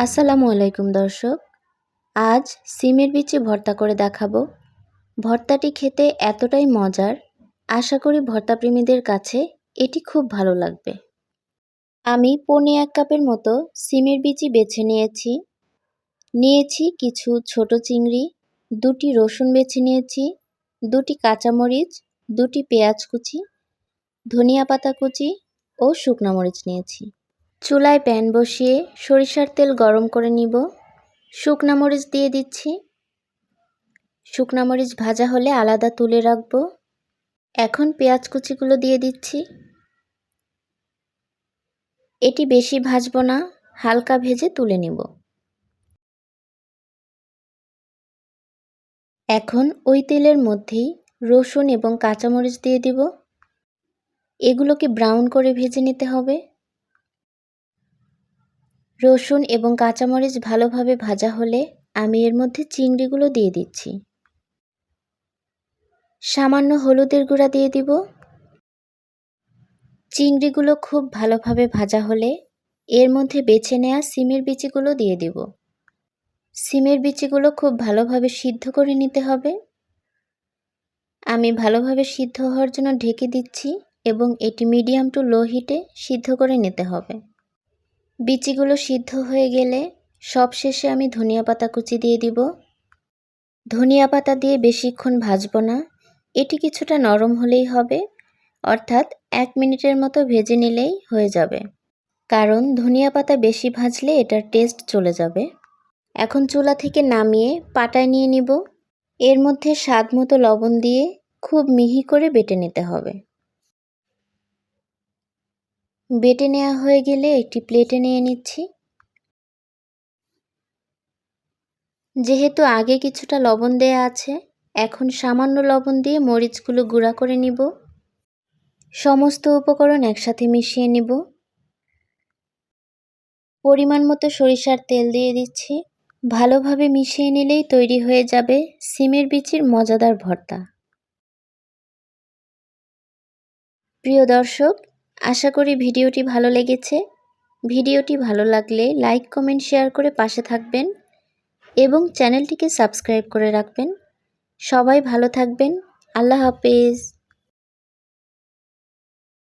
আসসালামু আলাইকুম দর্শক। আজ সিমের বিচি ভর্তা করে দেখাবো। ভর্তাটি খেতে এতটাই মজার, আশা করি ভর্তাপ্রেমীদের কাছে এটি খুব ভালো লাগবে। আমি পৌনে 1 কাপের মতো সিমের বিচি বেছে নিয়েছি কিছু ছোট চিংড়ি, 2টি রসুন বেছে নিয়েছি, 2টি কাঁচামরিচ, 2টি পেঁয়াজ কুচি, ধনিয়া পাতা কুচি ও শুকনা মরিচ নিয়েছি। চুলায় প্যান বসিয়ে সরিষার তেল গরম করে নিব। শুকনা মরিচ দিয়ে দিচ্ছি। শুকনা মরিচ ভাজা হলে আলাদা তুলে রাখব। এখন পেঁয়াজ কুচিগুলো দিয়ে দিচ্ছি। এটি বেশি ভাজবো না, হালকা ভেজে তুলে নেব। এখন ওই তেলের মধ্যেই রসুন এবং কাঁচামরিচ দিয়ে দিব। এগুলোকে ব্রাউন করে ভেজে নিতে হবে। রসুন এবং কাঁচামরিচ ভালোভাবে ভাজা হলে আমি এর মধ্যে চিংড়িগুলো দিয়ে দিচ্ছি। সামান্য হলুদের গুঁড়া দিয়ে দিব। চিংড়িগুলো খুব ভালোভাবে ভাজা হলে এর মধ্যে বেছে নেওয়া সিমের বিচিগুলো দিয়ে দিব। সিমের বিচিগুলো খুব ভালোভাবে সিদ্ধ করে নিতে হবে। আমি ভালোভাবে সিদ্ধ হওয়ার জন্য ঢেকে দিচ্ছি এবং এটি মিডিয়াম টু লো হিটে সিদ্ধ করে নিতে হবে। বিচিগুলো সিদ্ধ হয়ে গেলে সবশেষে আমি ধনিয়া পাতা কুচি দিয়ে দিব। ধনিয়া পাতা দিয়ে বেশিক্ষণ ভাজবো না, এটি কিছুটা নরম হলেই হবে, অর্থাৎ 1 মিনিটের মতো ভেজে নিলেই হয়ে যাবে। কারণ ধনিয়া পাতা বেশি ভাজলে এটার টেস্ট চলে যাবে। এখন চুলা থেকে নামিয়ে পাটায় নিয়ে নিব। এর মধ্যে স্বাদমতো লবণ দিয়ে খুব মিহি করে বেটে নিতে হবে। বেটে নেওয়া হয়ে গেলে একটি প্লেটে নিয়ে নিচ্ছি। যেহেতু আগে কিছুটা লবণ দেয়া আছে, এখন সামান্য লবণ দিয়ে মরিচগুলো গুঁড়া করে নিব। সমস্ত উপকরণ একসাথে মিশিয়ে নিব। পরিমাণ মতো সরিষার তেল দিয়ে দিচ্ছি। ভালোভাবে মিশিয়ে নিলেই তৈরি হয়ে যাবে সিমের বিচির মজাদার ভর্তা। প্রিয় দর্শক, আশা করি ভিডিওটি ভালো লেগেছে। ভিডিওটি ভালো লাগলে লাইক, কমেন্ট, শেয়ার করে পাশে থাকবেন এবং চ্যানেলটিকে সাবস্ক্রাইব করে রাখবেন। সবাই ভালো থাকবেন। আল্লাহ হাফেজ।